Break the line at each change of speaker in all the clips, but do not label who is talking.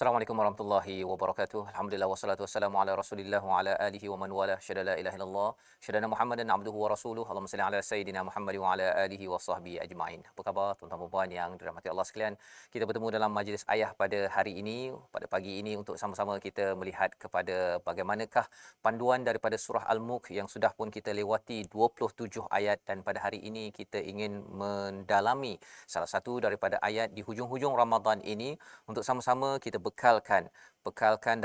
Assalamualaikum warahmatullahi wabarakatuh. Alhamdulillah wassalatu wassalamu ala Rasulillah wa ala alihi wa man wala. Syada la ilaha illallah, syada Muhammadan abduhu wa rasuluh. Allahumma salli ala sayidina Muhammad wa ala alihi wa sahbihi ajma'in. Apa khabar tuan-tuan dan puan yang dirahmati Allah sekalian? Kita bertemu dalam majlis ayah pada hari ini, pada pagi ini untuk sama-sama kita melihat kepada bagaimanakah panduan daripada surah Al-Mulk yang sudah pun kita lewati 27 ayat, dan pada hari ini kita ingin mendalami salah satu daripada ayat di hujung-hujung Ramadan ini untuk sama-sama kita bekalkan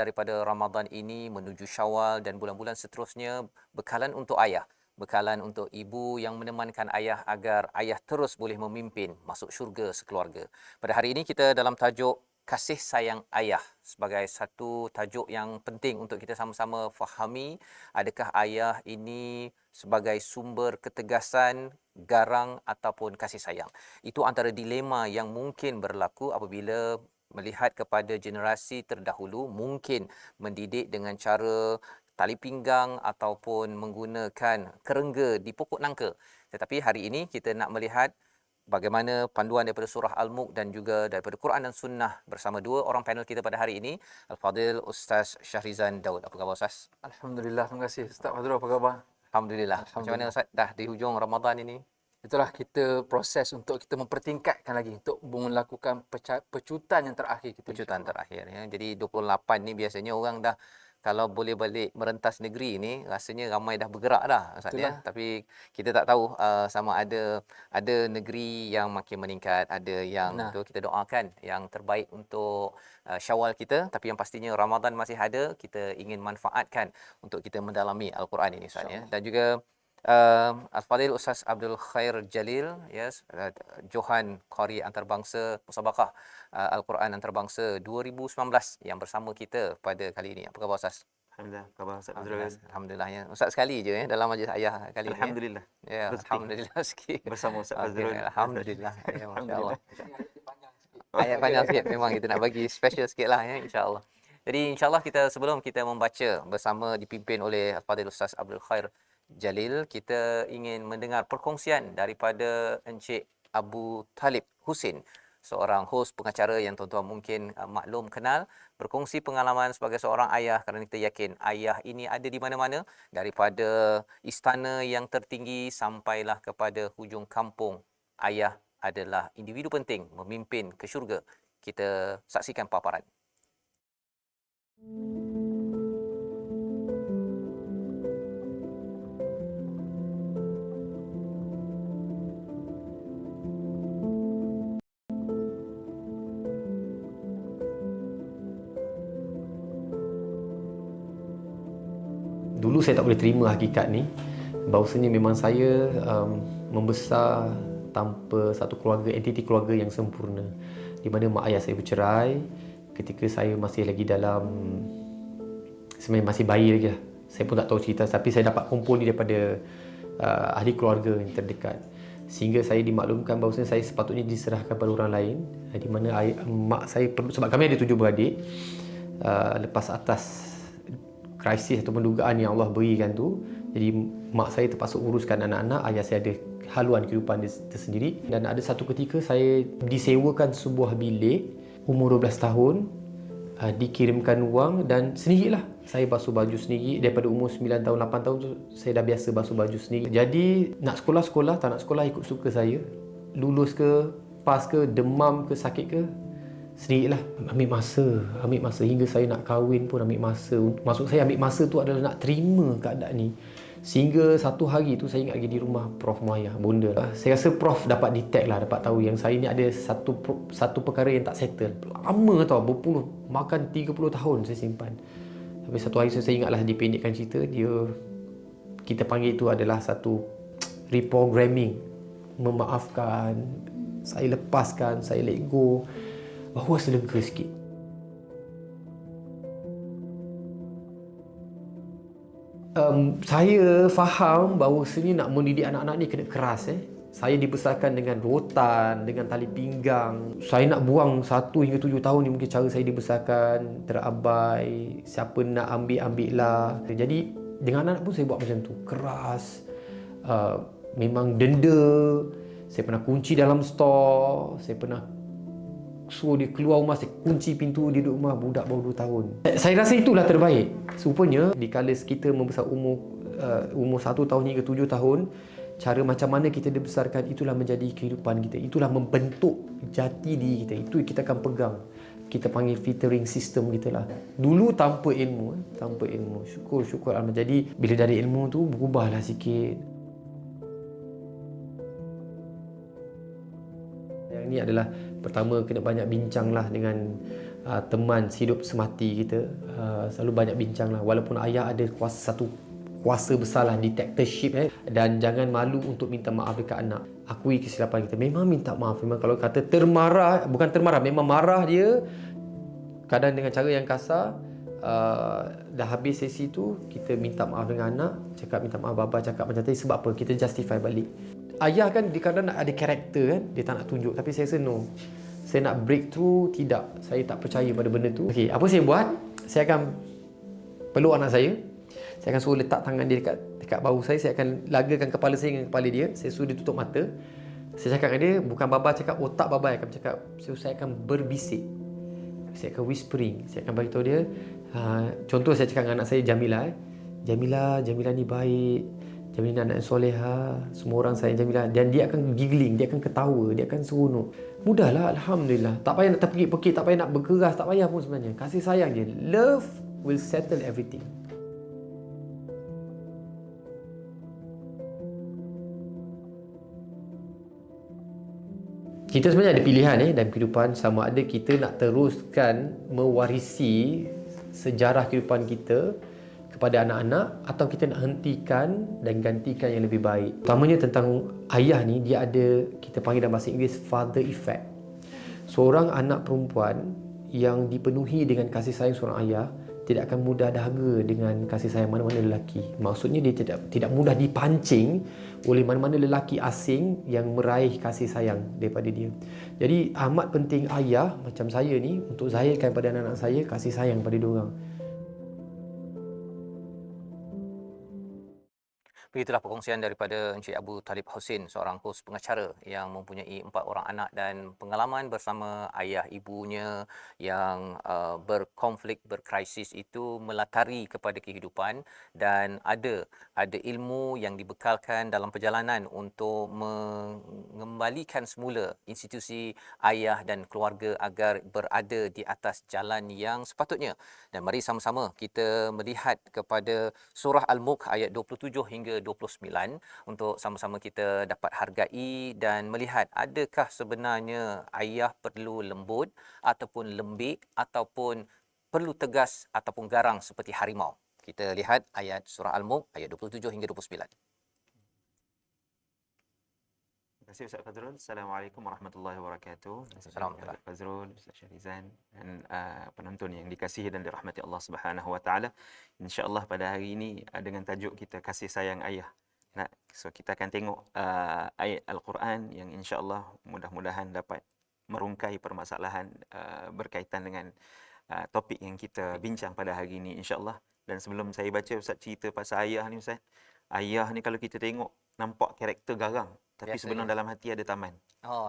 daripada Ramadan ini menuju Syawal dan bulan-bulan seterusnya, bekalan untuk ayah, bekalan untuk ibu yang menemankan ayah agar ayah terus boleh memimpin masuk syurga sekeluarga. Pada hari ini kita dalam tajuk kasih sayang ayah sebagai satu tajuk yang penting untuk kita sama-sama fahami. Adakah ayah ini sebagai sumber ketegasan, garang ataupun kasih sayang? Itu antara dilema yang mungkin berlaku apabila melihat kepada generasi terdahulu, mungkin mendidik dengan cara tali pinggang ataupun menggunakan kerengga di pokok nangka. Tetapi hari ini kita nak melihat bagaimana panduan daripada surah Al-Mulk dan juga daripada Quran dan Sunnah bersama dua orang panel kita pada hari ini, Al-Fadil Ustaz Syahrizan Daud. Apa khabar Ustaz?
Alhamdulillah, terima kasih. Ustaz Fazrul, apa khabar?
Alhamdulillah. Macam mana Ustaz? Dah di hujung Ramadan ini?
Itulah kita proses untuk kita mempertingkatkan lagi untuk melakukan pecutan yang terakhir kita.
Pecutan terakhir ya. Jadi 28 ni biasanya orang dah, kalau boleh balik merentas negeri ni rasanya ramai dah bergerak dah Ustaz ya. Tapi kita tak tahu sama ada negeri yang makin meningkat, ada yang tu kita doakan yang terbaik untuk Syawal kita, tapi yang pastinya Ramadan masih ada, kita ingin manfaatkan untuk kita mendalami Al-Quran ini Ustaz ya. Dan juga Al-Fadhil Ustaz Abdul Khair Jalil, yes, Johan Qari Antarabangsa Musabaqah Al-Quran Antarabangsa 2019 yang bersama kita pada kali ini. Apa khabar Ustaz?
Alhamdulillah, khabar Ustaz Fazrul.
Alhamdulillah ya. Ustaz sekali je ya dalam majlis ayah kali ini.
Alhamdulillah.
Ya, alhamdulillah sikit.
Bersama Ustaz Fazrul.
Alhamdulillah. Ya, masya-Allah. Ayat panjang sikit memang kita nak bagi special sikitlah ya, insya-Allah. Jadi insya-Allah kita sebelum kita membaca bersama dipimpin oleh Al-Fadhil Ustaz Abdul Khair Jalil, kita ingin mendengar perkongsian daripada Encik Abu Talib Husin, seorang hos pengacara yang tuan-tuan mungkin maklum kenal, berkongsi pengalaman sebagai seorang ayah, kerana kita yakin ayah ini ada di mana-mana, daripada istana yang tertinggi sampailah kepada hujung kampung. Ayah adalah individu penting memimpin ke syurga. Kita saksikan paparan.
Dulu saya tak boleh terima hakikat ni, bahawasanya memang saya membesar tanpa satu keluarga, entiti keluarga yang sempurna, di mana mak ayah saya bercerai ketika saya masih lagi dalam, sebenarnya masih bayi lagi lah. Saya pun tak tahu cerita, tapi saya dapat kumpul ni daripada ahli keluarga yang terdekat, sehingga saya dimaklumkan bahawasanya saya sepatutnya diserahkan pada orang lain, di mana mak saya perlu, sebab kami ada 7 beradik, lepas atas krisis atau dugaan yang Allah berikan tu, jadi mak saya terpaksa uruskan anak-anak, ayah saya ada haluan kehidupan dia tersendiri. Dan ada satu ketika saya disewakan sebuah bilik, umur 12 tahun, dikirimkan wang, dan sendirilah saya basuh baju sendiri. Daripada umur 9 tahun, 8 tahun tu saya dah biasa basuh baju sendiri. Jadi nak sekolah, tak nak sekolah ikut suka saya, lulus ke, pas ke, demam ke, sakit ke, sendirilah. Ambil masa hingga saya nak kahwin pun ambil masa. Maksud saya ambil masa tu adalah nak terima keadaan ni. Sehingga satu hari tu saya ingat lagi di rumah Prof Muhayyah, bonda. Saya rasa Prof dapat detect lah, dapat tahu yang saya ni ada satu perkara yang tak settle. Lama tau, berpuluh, makan 30 tahun saya simpan. Tapi satu hari saya ingatlah, dipendekkan cerita, kita panggil itu adalah satu reprogramming. Memaafkan, saya lepaskan, saya let go, bahawa selega sikit. Saya faham bahawa sini nak mendidik anak-anak ni kena keras. Saya dibesarkan dengan rotan, dengan tali pinggang. Saya nak buang 1 hingga 7 tahun ni mungkin cara saya dibesarkan, terabai, siapa nak ambil-ambillah. Jadi dengan anak pun saya buat macam tu, keras. Memang denda. Saya pernah kunci dalam store, saya pernah suruh dia keluar rumah, saya kunci pintu, dia duduk rumah, budak baru 2 tahun. Saya rasa itulah terbaik. Rupanya di kala kita membesar umur 1 tahun hingga 7 tahun, cara macam mana kita dibesarkan itulah menjadi kehidupan kita. Itulah membentuk jati diri kita. Itu kita akan pegang. Kita panggil filtering system kita lah. Dulu tanpa ilmu. Syukur Alhamdulillah. Jadi bila dari ilmu tu berubahlah sikit. Yang ini adalah pertama kena banyak bincang lah dengan teman hidup semati kita. Selalu banyak bincang lah. Walaupun ayah ada kuasa besar lah, dictatorship dan jangan malu untuk minta maaf dekat anak. Akui kesilapan kita. Memang minta maaf. Memang kalau kata bukan termarah, memang marah dia. Kadang dengan cara yang kasar. Dah habis sesi tu, kita minta maaf dengan anak. Cakap minta maaf, baba cakap macam tadi. Sebab apa? Kita justify balik. Ayah kan dia kadang nak ada karakter kan. Dia tak nak tunjuk. Tapi saya rasa no. Saya nak breakthrough, tidak. Saya tak percaya pada benda tu. Okey, apa saya buat? Saya akan peluk anak saya. Saya akan suruh letak tangan dia dekat bahu saya. Saya akan lagakan kepala saya dengan kepala dia. Saya suruh dia tutup mata. Saya cakap dengan dia, bukan baba cakap, otak baba akan cakap. Saya akan berbisik. Saya akan whispering. Saya akan beritahu dia. Contoh saya cakap dengan anak saya, Jamilah. Jamilah ni baik. Jamilah ni anak yang soleha. Semua orang sayang Jamilah. Dan dia akan giggling. Dia akan ketawa. Dia akan seronok. Mudahlah, Alhamdulillah. Tak payah nak terpekik-pekik. Tak payah nak berkeras. Tak payah pun sebenarnya. Kasih sayang je. Love will settle everything. Kita sebenarnya ada pilihan dalam kehidupan, sama ada kita nak teruskan mewarisi sejarah kehidupan kita kepada anak-anak atau kita nak hentikan dan gantikan yang lebih baik. Utamanya tentang ayah ni, dia ada, kita panggil dalam bahasa Inggeris, father effect. Seorang anak perempuan yang dipenuhi dengan kasih sayang seorang ayah tidak akan mudah dahaga dengan kasih sayang mana-mana lelaki. Maksudnya dia tidak mudah dipancing oleh mana-mana lelaki asing yang meraih kasih sayang daripada dia. Jadi amat penting ayah macam saya ni untuk zahirkan pada anak-anak saya kasih sayang pada diorang.
Begitulah perkongsian daripada Encik Abu Talib Husin, seorang hos pengacara yang mempunyai 4 orang anak dan pengalaman bersama ayah ibunya yang berkonflik, berkrisis itu melatari kepada kehidupan, dan ada ilmu yang dibekalkan dalam perjalanan untuk mengembalikan semula institusi ayah dan keluarga agar berada di atas jalan yang sepatutnya. Dan mari sama-sama kita melihat kepada surah Al-Mulk ayat 27 hingga 29 untuk sama-sama kita dapat hargai dan melihat adakah sebenarnya ayah perlu lembut ataupun lembik ataupun perlu tegas ataupun garang seperti harimau. Kita lihat ayat surah Al-Mulk ayat 27 hingga 29.
Terima kasih Ustaz Fazrul. Assalamualaikum warahmatullahi wabarakatuh.
Assalamualaikum.
Ustaz Fazrul, Ustaz Syahrizan dan penonton yang dikasihi dan dirahmati Allah Subhanahu wa taala. Insya-Allah pada hari ini dengan tajuk kita kasih sayang ayah. So kita akan tengok ayat Al-Quran yang insya-Allah mudah-mudahan dapat merungkai permasalahan berkaitan dengan topik yang kita bincang pada hari ini insya-Allah. Dan sebelum saya baca Ustaz cerita pasal ayah ni Ustaz. Ayah ni kalau kita tengok nampak karakter garang, tapi
biasanya
sebenarnya dalam hati ada taman.
Oh,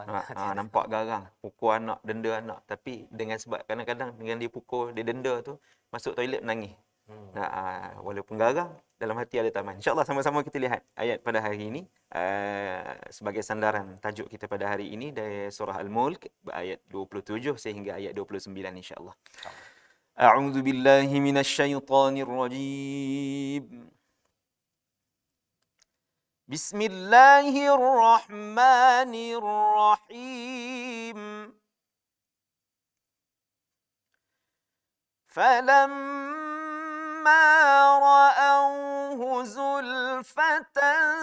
Nampak garang, pukul anak, denda anak, tapi dengan sebab kadang-kadang dengan dia pukul, dia denda tu, masuk toilet menangis. Walaupun garang, dalam hati ada taman. InsyaAllah sama-sama kita lihat ayat pada hari ini sebagai sandaran tajuk kita pada hari ini dari surah Al-Mulk ayat 27 sehingga ayat 29 insya-Allah. A'udzu billahi minasyaitonir rajim. Bismillahirrahmanirrahim. Falamma ra'awhu zulfatan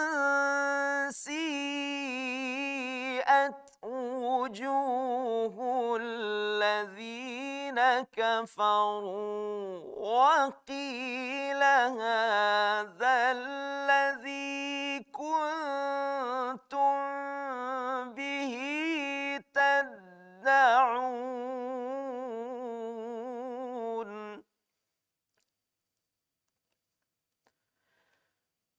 si'at wujuhul ladzina kafaru wa qila hadzal ladzi kuntum bihi tad'un.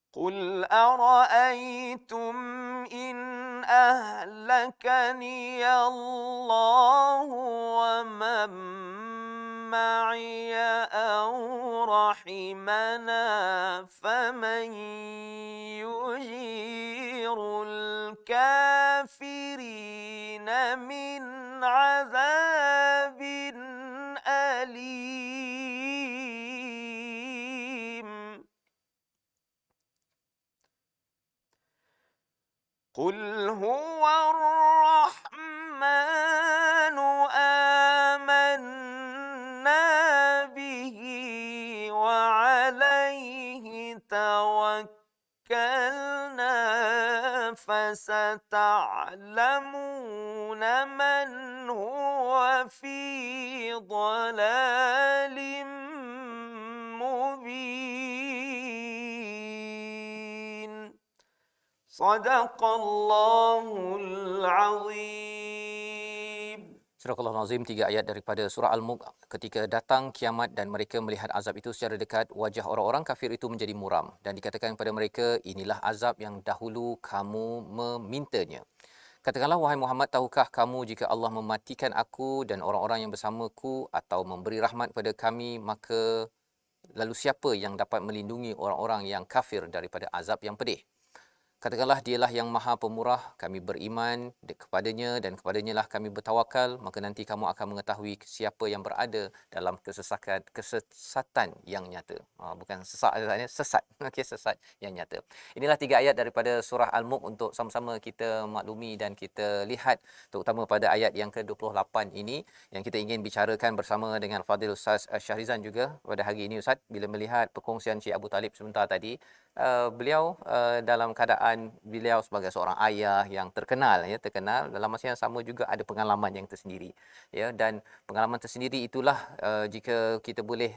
Qul ara'aytum in
أهلكني الله ومن معي أو رحمنا فمن يجير الكافرين من عذاب أليم. قل هو الرحمن آمنا به وعليه توكلنا فستعلمون من هو في ضلال مبين. صدق الله العظيم.
Surah Al-Azim, 3 ayat daripada surah Al-Mulk. Ketika datang kiamat dan mereka melihat azab itu secara dekat, wajah orang-orang kafir itu menjadi muram dan dikatakan kepada mereka, inilah azab yang dahulu kamu memintanya. Katakanlah, wahai Muhammad, tahukah kamu jika Allah mematikan aku dan orang-orang yang bersamaku atau memberi rahmat kepada kami, maka lalu siapa yang dapat melindungi orang-orang yang kafir daripada azab yang pedih? Katakanlah, dialah yang maha pemurah, kami beriman kepadanya dan kepadanya lah kami bertawakal, maka nanti kamu akan mengetahui siapa yang berada dalam kesesatan yang nyata. Bukan sesat, sesat. Okey, sesat yang nyata. Inilah 3 ayat daripada surah Al-Mulk untuk sama-sama kita maklumi dan kita lihat, terutama pada ayat yang ke-28 ini yang kita ingin bicarakan bersama dengan Fadil Ustaz Syahrizan juga pada hari ini. Ustaz, bila melihat perkongsian Cik Abu Talib sebentar tadi, beliau dalam keadaan beliau sebagai seorang ayah yang terkenal dalam masa yang sama juga ada pengalaman yang tersendiri dan pengalaman tersendiri itulah jika kita boleh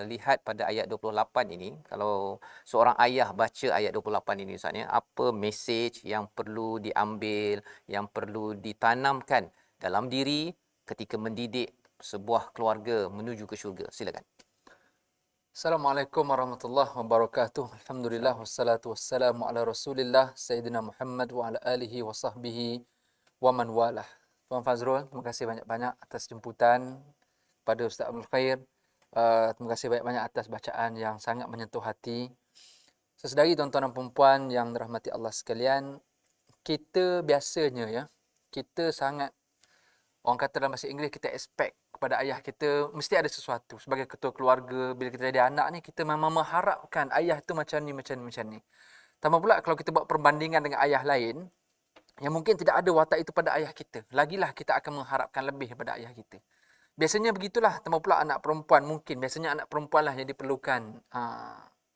lihat pada ayat 28 ini, kalau seorang ayah baca ayat 28 ini Ustaz, apa mesej yang perlu diambil, yang perlu ditanamkan dalam diri ketika mendidik sebuah keluarga menuju ke syurga? Silakan.
Assalamualaikum warahmatullahi wabarakatuh. Alhamdulillah wassalatu wassalamu ala Rasulillah Sayyidina Muhammad wa ala alihi wa sahbihi wa man walah. Tuan Fazrul, terima kasih banyak-banyak atas jemputan pada Ustaz Abdul Khair. Terima kasih banyak-banyak atas bacaan yang sangat menyentuh hati. Sesedari tuan-tuan dan puan yang dirahmati Allah sekalian, kita biasanya kita sangat, orang kata dalam bahasa Inggeris, kita expect kepada ayah kita mesti ada sesuatu. Sebagai ketua keluarga, bila kita jadi anak ni, kita memang mengharapkan ayah tu macam ni. Tambah pula kalau kita buat perbandingan dengan ayah lain yang mungkin tidak ada watak itu pada ayah kita, lagilah kita akan mengharapkan lebih daripada ayah kita. Biasanya begitulah. Tambah pula anak perempuan, mungkin biasanya anak perempuan lah yang diperlukan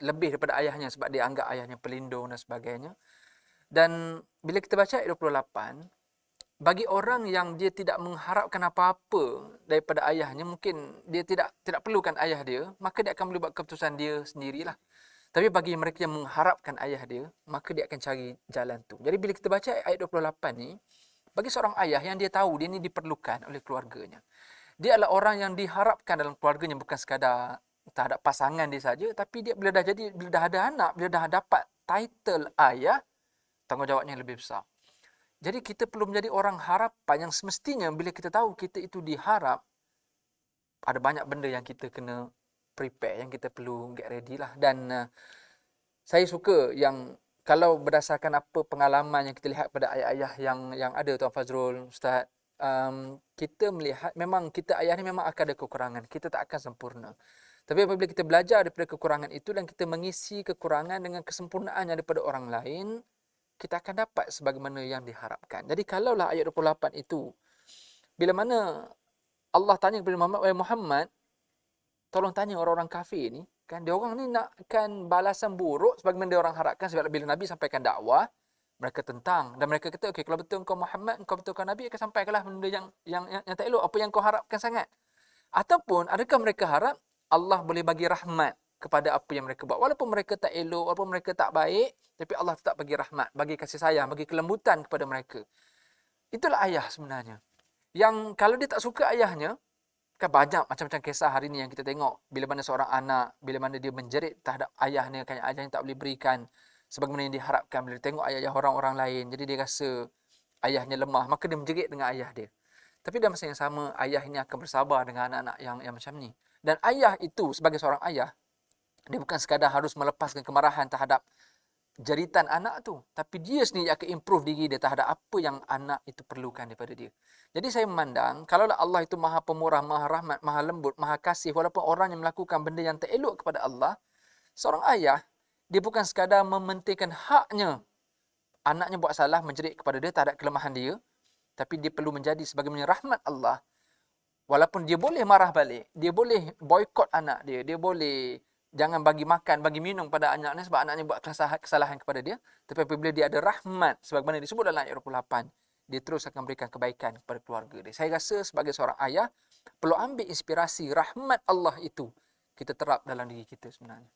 lebih daripada ayahnya sebab dia anggap ayahnya pelindung dan sebagainya. Dan bila kita baca ayat 28, bagi orang yang dia tidak mengharapkan apa-apa daripada ayahnya, mungkin dia tidak perlukan ayah dia, maka dia akan boleh buat keputusan dia sendirilah. Tapi bagi mereka yang mengharapkan ayah dia, maka dia akan cari jalan tu. Jadi bila kita baca ayat 28 ni, bagi seorang ayah yang dia tahu dia ni diperlukan oleh keluarganya, dia adalah orang yang diharapkan dalam keluarganya, bukan sekadar terhadap pasangan dia saja, tapi dia bila dah ada anak, bila dah dapat title ayah, tanggungjawabnya lebih besar. Jadi kita perlu menjadi orang harapan yang semestinya bila kita tahu kita itu diharap, ada banyak benda yang kita kena prepare, yang kita perlu get ready lah. Dan saya suka yang kalau berdasarkan apa pengalaman yang kita lihat pada ayah-ayah yang ada, Tuan Fazrul, Ustaz, kita melihat memang kita ayah ni memang akan ada kekurangan, kita tak akan sempurna. Tapi apabila kita belajar daripada kekurangan itu dan kita mengisi kekurangan dengan kesempurnaan yang daripada orang lain, kita akan dapat sebagaimana yang diharapkan. Jadi kalaulah ayat 28 itu, bila mana Allah tanya kepada Muhammad, wahai Muhammad, tolong tanya orang-orang kafir ni, kan dia orang ni nakkan balasan buruk sebagaimana dia orang harapkan, sebab bila Nabi sampaikan dakwah, mereka tentang dan mereka kata, okey, kalau betul engkau Muhammad, engkau betul kau Nabi, akan sampaikanlah benda yang tak elok, apa yang kau harapkan sangat. Ataupun adakah mereka harap Allah boleh bagi rahmat kepada apa yang mereka buat, walaupun mereka tak elok, walaupun mereka tak baik, tapi Allah tetap bagi rahmat, bagi kasih sayang, bagi kelembutan kepada mereka. Itulah ayah sebenarnya. Yang kalau dia tak suka ayahnya, kan banyak macam-macam kisah hari ni yang kita tengok, bila mana seorang anak, bila mana dia menjerit terhadap ayahnya, kan ayahnya tak boleh berikan sebagaimana yang diharapkan, bila dia tengok ayah-ayah orang-orang lain, jadi dia rasa ayahnya lemah, maka dia menjerit dengan ayah dia. Tapi dalam masa yang sama, ayah ini akan bersabar dengan anak-anak yang macam ni. Dan ayah itu sebagai seorang ayah, dia bukan sekadar harus melepaskan kemarahan terhadap jeritan anak tu, tapi dia sendiri akan improve diri dia terhadap apa yang anak itu perlukan daripada dia. Jadi saya memandang, kalaulah Allah itu Maha Pemurah, Maha Rahmat, Maha Lembut, Maha Kasih, walaupun orang yang melakukan benda yang tak elok kepada Allah, seorang ayah, dia bukan sekadar mementingkan haknya anaknya buat salah, menjerit kepada dia terhadap kelemahan dia, tapi dia perlu menjadi sebagaimana rahmat Allah. Walaupun dia boleh marah balik, dia boleh boykot anak dia, dia boleh jangan bagi makan, bagi minum pada anaknya sebab anaknya buat kesalahan kepada dia. Tapi apabila dia ada rahmat, sebagaimana disebut dalam ayat 28, dia terus akan berikan kebaikan kepada keluarga dia. Saya rasa sebagai seorang ayah, perlu ambil inspirasi rahmat Allah itu, kita terap dalam diri kita sebenarnya.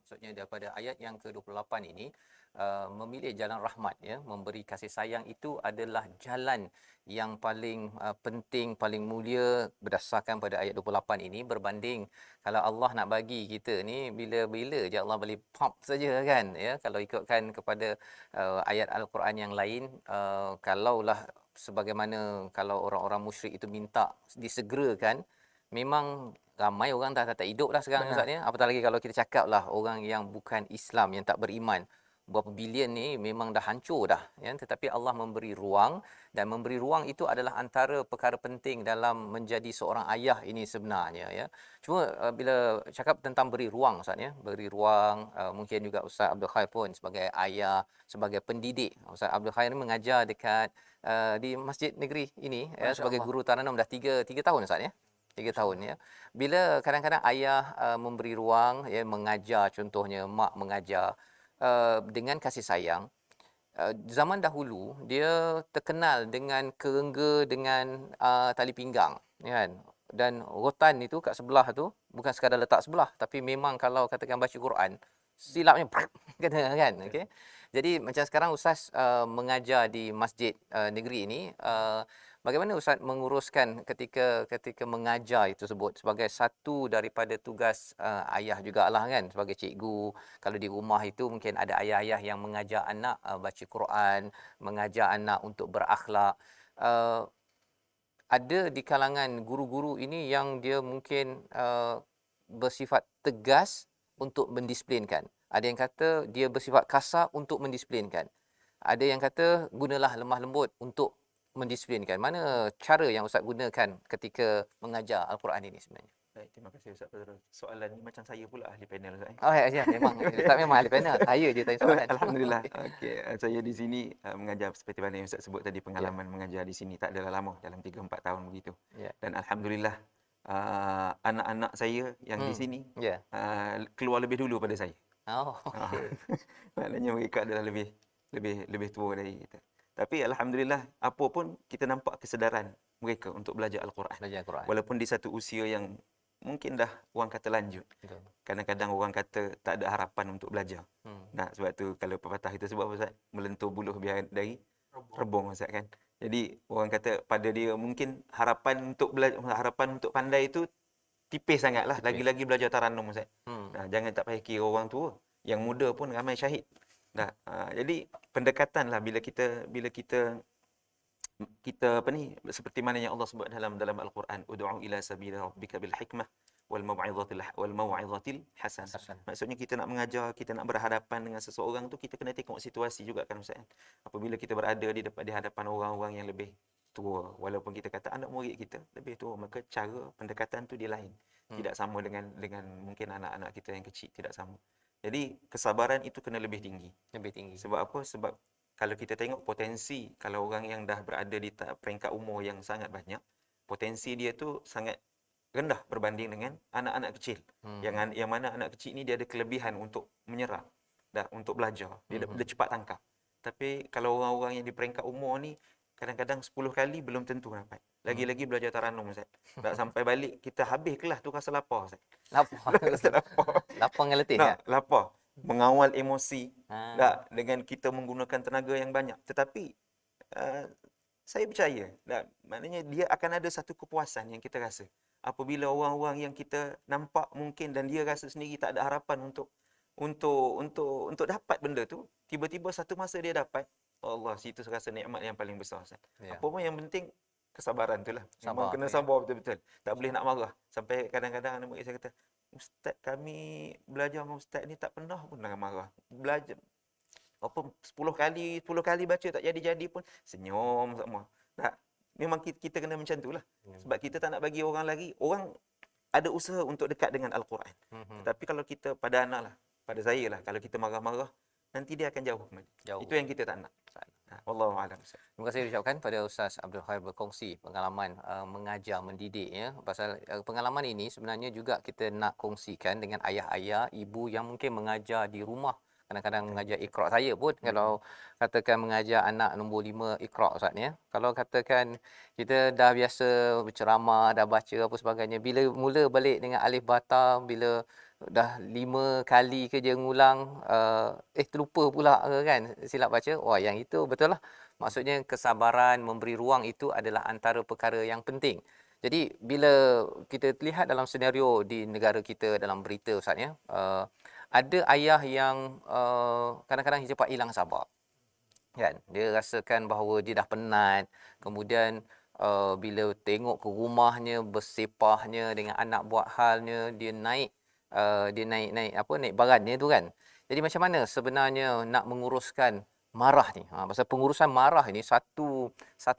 Maksudnya daripada ayat yang ke-28 ini, memilih jalan rahmat, ya, memberi kasih sayang itu adalah jalan yang paling penting, paling mulia berdasarkan pada ayat 28 ini, berbanding kalau Allah nak bagi kita ni bila-bila je Allah bagi pop saja kan, ya. Kalau ikutkan kepada ayat Al-Quran yang lain, kalaulah sebagaimana kalau orang-orang musyrik itu minta disegerakan, memang ramai orang dah tak hidup dah sekarang Ustaz ni. Apatah lagi kalau kita cakap lah orang yang bukan Islam, yang tak beriman, berapa bilion ni memang dah hancur dah, ya. Tetapi Allah memberi ruang, dan memberi ruang itu adalah antara perkara penting dalam menjadi seorang ayah ini sebenarnya, ya. Cuma bila cakap tentang beri ruang Ustaz, ya, beri ruang, mungkin juga Ustaz Abdul Khair pun sebagai ayah, sebagai pendidik. Ustaz Abdul Khair mengajar dekat di masjid negeri ini, ya, sebagai guru Taranum dah 3 tahun Ustaz, ya. 3 tahun, ya. Bila kadang-kadang ayah memberi ruang, ya, mengajar, contohnya mak mengajar dengan kasih sayang, zaman dahulu dia terkenal dengan kerengga dengan tali pinggang, ya kan. Dan rotan itu kat sebelah tu bukan sekadar letak sebelah, tapi memang kalau katakan baca Quran, silapnya kena kan, okey. Jadi macam sekarang Ustaz mengajar di masjid negeri ini, bagaimana Ustaz menguruskan ketika mengajar itu tersebut sebagai satu daripada tugas ayah jugalah kan, sebagai cikgu. Kalau di rumah itu mungkin ada ayah-ayah yang mengajar anak baca Quran, mengajar anak untuk berakhlak. Ada di kalangan guru-guru ini yang dia mungkin bersifat tegas untuk mendisiplinkan. Ada yang kata dia bersifat kasar untuk mendisiplinkan. Ada yang kata gunalah lemah lembut untuk mendisiplinkan. Mana cara yang Ustaz gunakan ketika mengajar Al-Quran ini sebenarnya?
Baik, terima kasih Ustaz Fazrul. Soalan ni macam saya pula ahli panel Ustaz.
Oh ya, memang Ustaz memang ahli panel. Saya je tanya soalan.
Alhamdulillah. Okey, saya di sini mengajar seperti mana yang Ustaz sebut tadi, pengalaman mengajar di sini tak adalah lama, dalam 3-4 tahun begitu. Dan alhamdulillah anak-anak saya yang di sini keluar lebih dulu pada saya.
Oh, okey.
Maknanya mereka adalah lebih tua dari kita. Tapi alhamdulillah, apa pun kita nampak kesedaran mereka untuk belajar Al-Quran.
Belajar Al-Quran.
Walaupun di satu usia yang mungkin dah orang kata lanjut.
Betul.
Kadang-kadang orang kata tak ada harapan untuk belajar. Nah, sebab tu kalau pepatah itu sebab apa Ustaz? Melentur buluh biar dari rebung Ustaz kan. Jadi orang kata pada dia mungkin harapan untuk belajar, harapan untuk pandai itu tipis sangatlah. Lagi-lagi belajar Taranum Ustaz. Nah, jangan tak payah kira orang tua. Yang muda pun ramai syahid. Dah, jadi pendekatanlah bila kita apa ni, seperti mana yang Allah sebut dalam Al-Quran, ud'u ila sabili rabbika bil hikmah wal mau'izatil hasanah. Maksudnya kita nak mengajar, kita nak berhadapan dengan seseorang tu, kita kena tengok situasi juga kan Ustaz. Apabila kita berada di hadapan orang-orang yang lebih tua, walaupun kita kata anak murid kita lebih tua, maka cara pendekatan tu dia lain. Tidak sama dengan mungkin anak-anak kita yang kecil, tidak sama. Jadi kesabaran itu kena lebih tinggi.
Lebih tinggi.
Sebab apa? Sebab kalau kita tengok potensi, kalau orang yang dah berada di peringkat umur yang sangat banyak, potensi dia tu sangat rendah berbanding dengan anak-anak kecil. Yang mana anak kecil ni dia ada kelebihan untuk menyerap, untuk belajar. Dia cepat tangkap. Tapi kalau orang-orang yang di peringkat umur ni, kadang-kadang 10 kali belum tentu dapat. Lagi-lagi belajar Taranum Ustaz. Tak sampai balik, kita habis kelas tu rasa lapar Ustaz.
Lapar. Lapar dengan letih ya?
Lapar. Mengawal emosi. Dengan kita menggunakan tenaga yang banyak. Tetapi saya percaya, maknanya dia akan ada satu kepuasan yang kita rasa. Apabila orang-orang yang kita nampak mungkin dan dia rasa sendiri tak ada harapan untuk dapat benda tu, tiba-tiba satu masa dia dapat, Allah, situ rasa nikmat yang paling besar, Ustaz.
Ya.
Apa pun yang penting kesabaran tu lah. Memang
Sabar
kena
tu, ya.
sabar betul-betul. Tak boleh nak marah. Sampai kadang-kadang anak murid saya kata, "Ustaz, kami belajar dengan ustaz ni tak pernah pun nak marah. Belajar apa 10 kali baca tak jadi-jadi pun senyum semua." Nah, memang kita kena macam tu lah. Sebab kita tak nak bagi orang lagi, orang ada usaha untuk dekat dengan Al-Quran. Tetapi kalau kita, pada anak lah, pada saya lah, kalau kita marah-marah, nanti dia akan jauh kembali.
Jauh.
Itu yang kita tak nak. Wallahu a'lam.
Terima kasih diucapkan pada Ustaz Abdul Khair berkongsi pengalaman mengajar, mendidik ya. Pasal pengalaman ini sebenarnya juga kita nak kongsikan dengan ayah-ayah, ibu yang mungkin mengajar di rumah. Kadang-kadang mengajar Iqra, saya pun kalau katakan mengajar anak nombor 5 Iqra, Ustaz ya. Kalau katakan kita dah biasa berceramah, dah baca apa sebagainya, bila mula balik dengan alif bata, bila dah 5 kali ke dia ngulang, terlupa pula ke kan, silap baca. Wah, yang itu betul lah. Maksudnya kesabaran, memberi ruang itu adalah antara perkara yang penting. Jadi bila kita lihat dalam senario di negara kita dalam berita, Ustaz ya, ada ayah yang kadang-kadang cepat hilang sabar. Kan? Dia rasakan bahawa dia dah penat. Kemudian bila tengok ke rumahnya, bersepahnya dengan anak buat halnya, dia naik naik barannya tu kan. Jadi macam mana sebenarnya nak menguruskan marah ni? Pasal pengurusan marah ini satu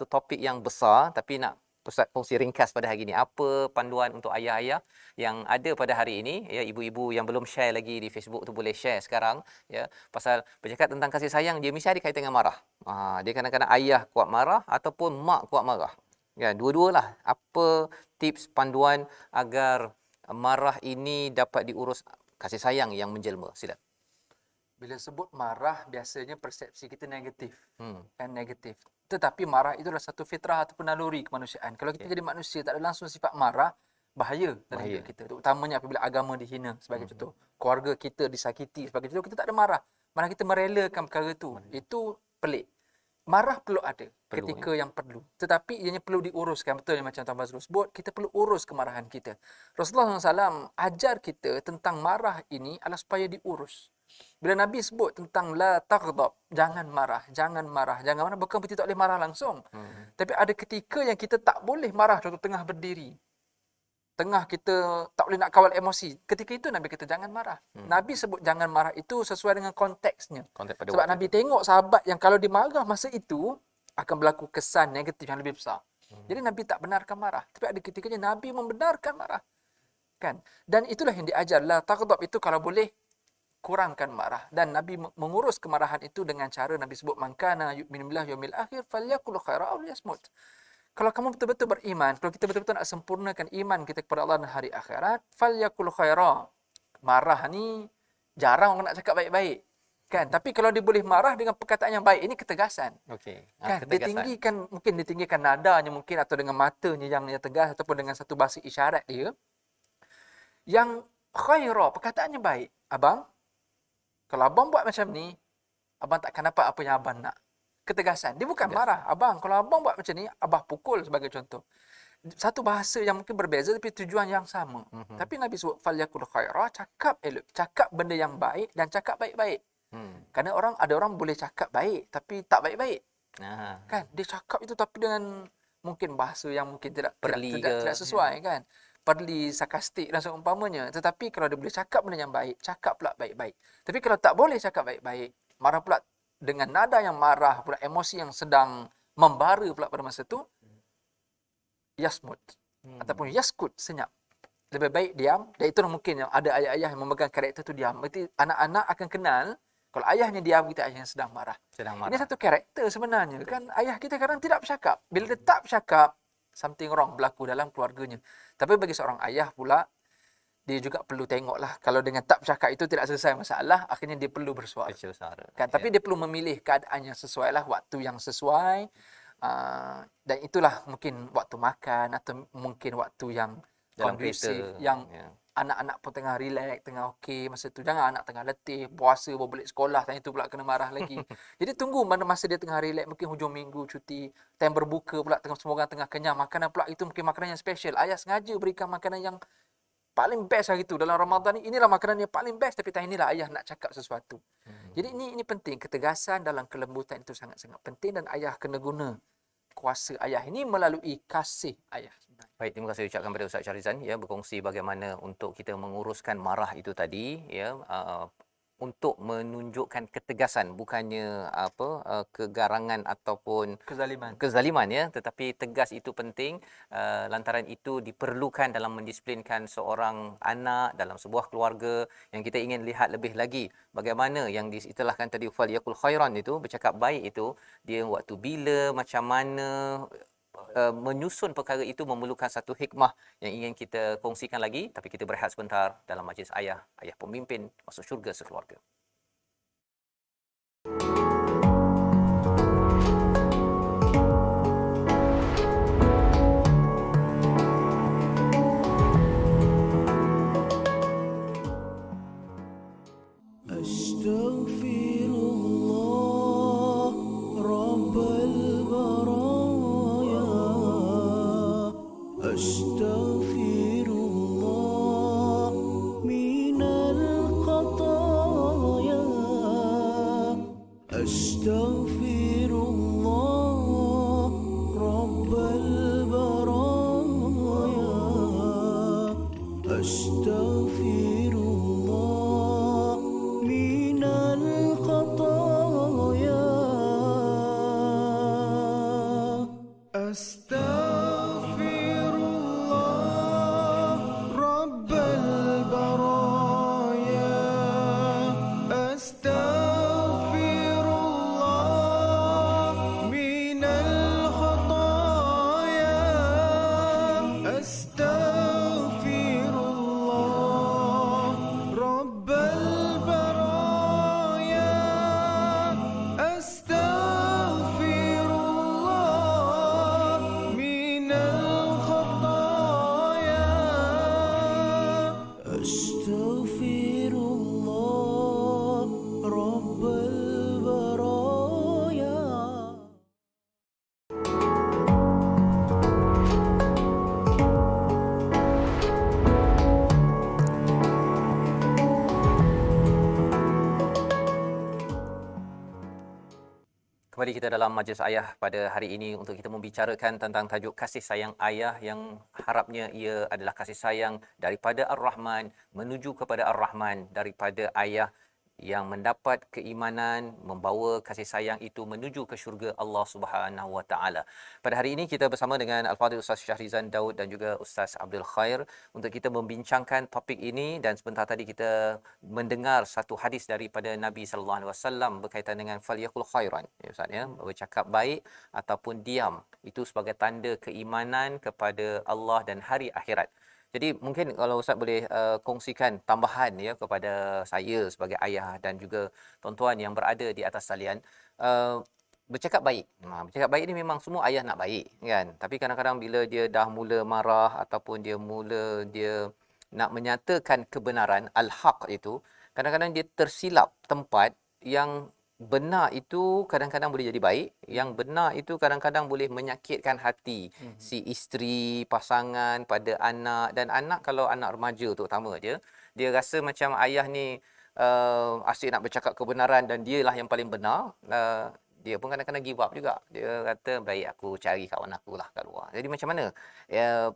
topik yang besar, tapi nak Ustaz kongsi ringkas pada hari ini. Apa panduan untuk ayah-ayah yang ada pada hari ini, ya, ibu-ibu yang belum share lagi di Facebook tu boleh share sekarang, ya. Pasal bercakap tentang kasih sayang, dia mesti ada kaitan dengan marah. Dia kadang-kadang ayah kuat marah ataupun mak kuat marah. Ya, dua-dualah. Apa tips panduan agar marah ini dapat diurus kasih sayang yang menjelma? Sila.
Bila sebut marah, biasanya persepsi kita negatif. Kan negatif. Tetapi marah itu adalah satu fitrah ataupun naluri kemanusiaan. Kalau kita jadi manusia tak ada langsung sifat marah, bahaya dalam hidup kita. Terutamanya apabila agama dihina sebagai contoh. Keluarga kita disakiti sebagai contoh, kita tak ada marah. Malah kita merelakan perkara itu. Itu pelik. Marah perlu ada ketika yang perlu. Tetapi ianya perlu diuruskan. Betul yang macam Tuan Fazrul sebut, kita perlu urus kemarahan kita. Rasulullah SAW ajar kita tentang marah ini adalah supaya diurus. Bila Nabi sebut tentang la taghdab, jangan marah, bukan berarti tak boleh marah langsung. Tapi ada ketika yang kita tak boleh marah, contoh tengah berdiri. Tengah kita tak boleh nak kawal emosi. Ketika itu Nabi kata jangan marah. Nabi sebut jangan marah itu sesuai dengan konteksnya. Sebab Nabi tengok sahabat yang kalau dimarah masa itu akan berlaku kesan negatif yang lebih besar. Jadi Nabi tak benarkan marah. Tapi ada ketikanya Nabi membenarkan marah. Kan? Dan itulah yang diajar. La taghdab itu kalau boleh kurangkan marah. Dan Nabi mengurus kemarahan itu dengan cara Nabi sebut man kana yu'minu billahi wal yawmil akhir falyaqul khairan aw liyasmut. Kalau kamu betul-betul beriman, kalau kita betul-betul nak sempurnakan iman kita kepada Allah dan hari akhirat, falyaqul khairan. Marah ni jarang orang nak cakap baik-baik. Kan? Tapi kalau dia boleh marah dengan perkataan yang baik, ini ketegasan.
Okey.
Kan? Dia tinggikan nadanya mungkin, atau dengan matanya yang tegas, ataupun dengan satu bahasa isyarat dia. Yang khairah, perkataannya baik. Abang, kalau abang buat macam ni, abang takkan dapat apa yang abang nak. Ketegasan. Dia bukan marah. Abang, kalau abang buat macam ni, abang pukul sebagai contoh. Satu bahasa yang mungkin berbeza tapi tujuan yang sama. Tapi Nabi sebut falyakul khairah, cakap elok, cakap benda yang baik dan cakap baik-baik. Kerana ada orang boleh cakap baik tapi tak baik-baik. Kan? Dia cakap itu tapi dengan mungkin bahasa yang mungkin tidak sesuai kan. Perli, sarkastik dan seumpamanya. Tetapi kalau dia boleh cakap benda yang baik, cakap pula baik-baik. Tapi kalau tak boleh cakap baik-baik, marah pula dengan nada yang marah, pula emosi yang sedang membara pula pada masa itu, yasmut ataupun yaskut, senyap. Lebih baik diam. Dan itu mungkin yang ada ayah-ayah yang memegang karakter itu diam. Berarti anak-anak akan kenal kalau ayahnya diam, kita ayah yang sedang marah. Ini satu karakter sebenarnya. Kan ayah kita kadang tidak bercakap. Bila dia tak bercakap, something wrong berlaku dalam keluarganya. Tapi bagi seorang ayah pula, dia juga perlu tengoklah. Kalau dengan tak bercakap itu tidak selesai masalah, akhirnya dia perlu bersuara. Kan? Tapi dia perlu memilih keadaan yang sesuai lah, waktu yang sesuai. Dan itulah mungkin waktu makan atau mungkin waktu yang kondusif, yang anak-anak pun tengah relax, tengah okey masa tu. Jangan anak tengah letih, puasa baru balik sekolah, tanya tu pula kena marah lagi. Jadi tunggu mana masa dia tengah relax, mungkin hujung minggu cuti, time berbuka pula, semua orang tengah kenyang, makanan pula itu mungkin makanan yang special. Ayah sengaja berikan makanan yang paling best hari tu dalam Ramadan ni, inilah makanan yang paling best, tapi tahun inilah ayah nak cakap sesuatu. Jadi ini penting, ketegasan dalam kelembutan itu sangat-sangat penting, dan ayah kena guna kuasa ayah ini melalui kasih ayah sebenarnya.
Baik, terima kasih ucapkan kepada Ustaz Syarizan ya, berkongsi bagaimana untuk kita menguruskan marah itu tadi ya, untuk menunjukkan ketegasan, bukannya kegarangan ataupun kezaliman ya, tetapi tegas itu penting. Lantaran itu diperlukan dalam mendisiplinkan seorang anak dalam sebuah keluarga. Yang kita ingin lihat lebih lagi bagaimana yang diistilahkan tadi falyakul khairan itu, bercakap baik itu, dia waktu bila, macam mana menyusun perkara itu memerlukan satu hikmah yang ingin kita kongsikan lagi. Tapi kita berehat sebentar dalam majlis ayah pemimpin masuk syurga sekeluarga. Kembali kita dalam majlis ayah pada hari ini untuk kita membicarakan tentang tajuk kasih sayang ayah, yang harapnya ia adalah kasih sayang daripada Ar-Rahman menuju kepada Ar-Rahman, daripada ayah yang mendapat keimanan, membawa kasih sayang itu menuju ke syurga Allah Subhanahu Wa Taala. Pada hari ini kita bersama dengan Al-Fadhil Ustaz Syarizan Daud dan juga Ustaz Abdul Khair untuk kita membincangkan topik ini. Dan sebentar tadi kita mendengar satu hadis daripada Nabi sallallahu alaihi wasallam berkaitan dengan falyakul khairan, ya Ustaz ya, bercakap baik ataupun diam itu sebagai tanda keimanan kepada Allah dan hari akhirat. Jadi mungkin kalau Ustaz boleh kongsikan tambahan ya kepada saya sebagai ayah dan juga tuan-tuan yang berada di atas talian, bercakap baik. Bercakap baik ni memang semua ayah nak baik kan. Tapi kadang-kadang bila dia dah mula marah ataupun dia nak menyatakan kebenaran al-haq itu, kadang-kadang dia tersilap tempat. Yang benar itu kadang-kadang boleh jadi baik, yang benar itu kadang-kadang boleh menyakitkan hati si isteri, pasangan, pada anak. Dan anak, kalau anak remaja terutama dia rasa macam ayah ni asyik nak bercakap kebenaran dan dialah yang paling benar. Dia pun kadang-kadang give up juga. Dia kata, baik aku cari kawan aku lah kat luar. Jadi macam mana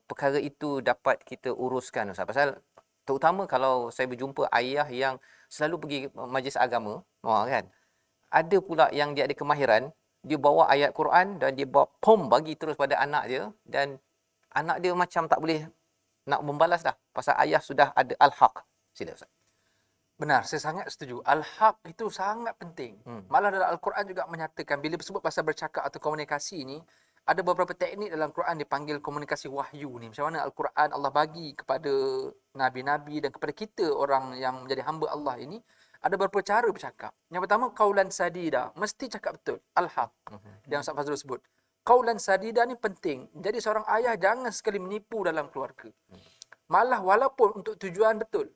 perkara itu dapat kita uruskan, Ustaz? Pasal terutama kalau saya berjumpa ayah yang selalu pergi majlis agama, kan, ada pula yang dia ada kemahiran, dia bawa ayat Quran dan dia bawa bagi terus pada anak dia, dan anak dia macam tak boleh nak membalas dah pasal ayah sudah ada al-haq. Sila Ustaz.
Benar, saya sangat setuju. Al-haq itu sangat penting. Malah dalam Al-Quran juga menyatakan, bila sebut pasal bercakap atau komunikasi ni, ada beberapa teknik dalam Quran dipanggil komunikasi wahyu ni. Macam mana Al-Quran Allah bagi kepada nabi-nabi dan kepada kita orang yang menjadi hamba Allah ini, ada beberapa cara bercakap. Yang pertama, qaulan sadida, mesti cakap betul, al-haq. Yang Ustaz Fazrul sebut. Qaulan sadida ni penting. Jadi seorang ayah jangan sekali menipu dalam keluarga. Malah walaupun untuk tujuan betul.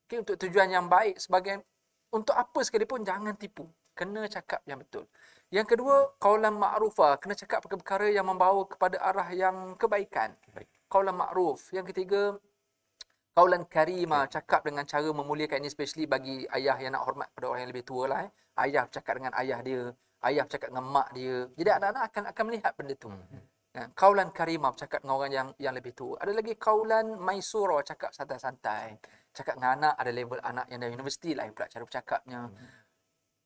Okay, untuk tujuan yang baik, sebagai untuk apa sekalipun jangan tipu. Kena cakap yang betul. Yang kedua, qaulan ma'rufa, kena cakap perkara yang membawa kepada arah yang kebaikan. Qaulan ma'ruf. Yang ketiga, Kaulan karima, cakap dengan cara memuliakan, ini especially bagi ayah yang nak hormat pada orang yang lebih tua lah. Ayah bercakap dengan ayah dia, ayah bercakap dengan mak dia. Jadi anak-anak akan melihat benda tu. Kaulan karimah, bercakap dengan orang yang lebih tua. Ada lagi kaulan maisura, cakap santai-santai. Cakap dengan anak, ada level anak yang dari universiti lain pula cara bercakapnya.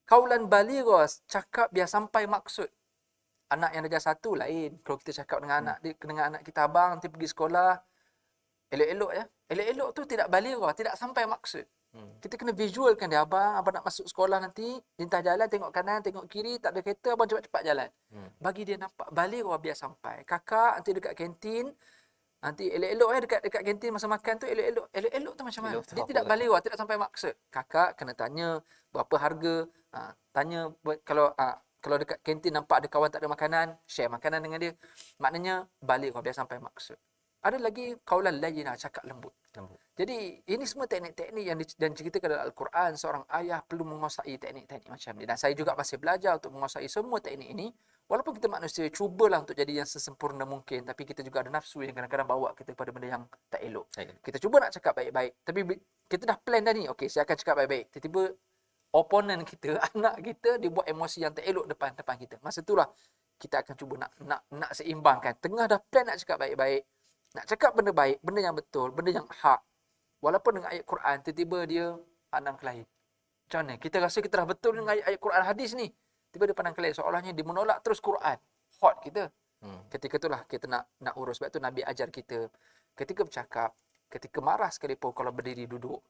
Kaulan baligha, cakap biar sampai maksud. Anak yang darjah 1 lain. Kalau kita cakap dengan anak kita, abang nanti pergi sekolah, elok-elok ya. Elok-elok tu tidak baligha, tidak sampai maksud. Kita kena visualkan dia, abang nak masuk sekolah nanti, lintah jalan, tengok kanan, tengok kiri, tak ada kereta, abang cepat-cepat jalan. Bagi dia nampak baligha biar sampai. Kakak nanti dekat kantin, nanti elok-elok dekat kantin masa makan tu, elok-elok tu macam mana?
Elok tu
Dia
apa
tidak
lah?
baligha, tidak sampai maksud. Kakak kena tanya berapa harga, tanya kalau dekat kantin nampak ada kawan tak ada makanan, share makanan dengan dia. Maknanya baligha biar sampai maksud. Ada lagi kaulan layyinah, cakap lembut. Jadi ini semua teknik-teknik yang dan diceritakan dalam Al-Quran. Seorang ayah perlu menguasai teknik-teknik macam ni. Dan saya juga masih belajar untuk menguasai semua teknik ini. Walaupun kita manusia, cubalah untuk jadi yang sesempurna mungkin. Tapi kita juga ada nafsu yang kadang-kadang bawa kita pada benda yang tak elok. Kita cuba nak cakap baik-baik. Tapi kita dah plan dah ni. Okey, saya akan cakap baik-baik. Tiba-tiba opponent kita, anak kita, dia buat emosi yang tak elok depan kita. Masa itulah kita akan cuba nak seimbangkan. Tengah dah plan nak cakap baik-baik. Nak cakap benda baik, benda yang betul, benda yang hak. Walaupun dengan ayat Quran, tiba-tiba dia pandang ke lain. Macam mana? Kita rasa kita dah betul dengan ayat Quran hadis ni. Tiba-tiba dia pandang ke lain. Seolahnya dia menolak terus Quran. Hot kita. Ketika itulah kita nak urus. Sebab tu Nabi ajar kita, ketika bercakap, ketika marah sekalipun, kalau berdiri duduk.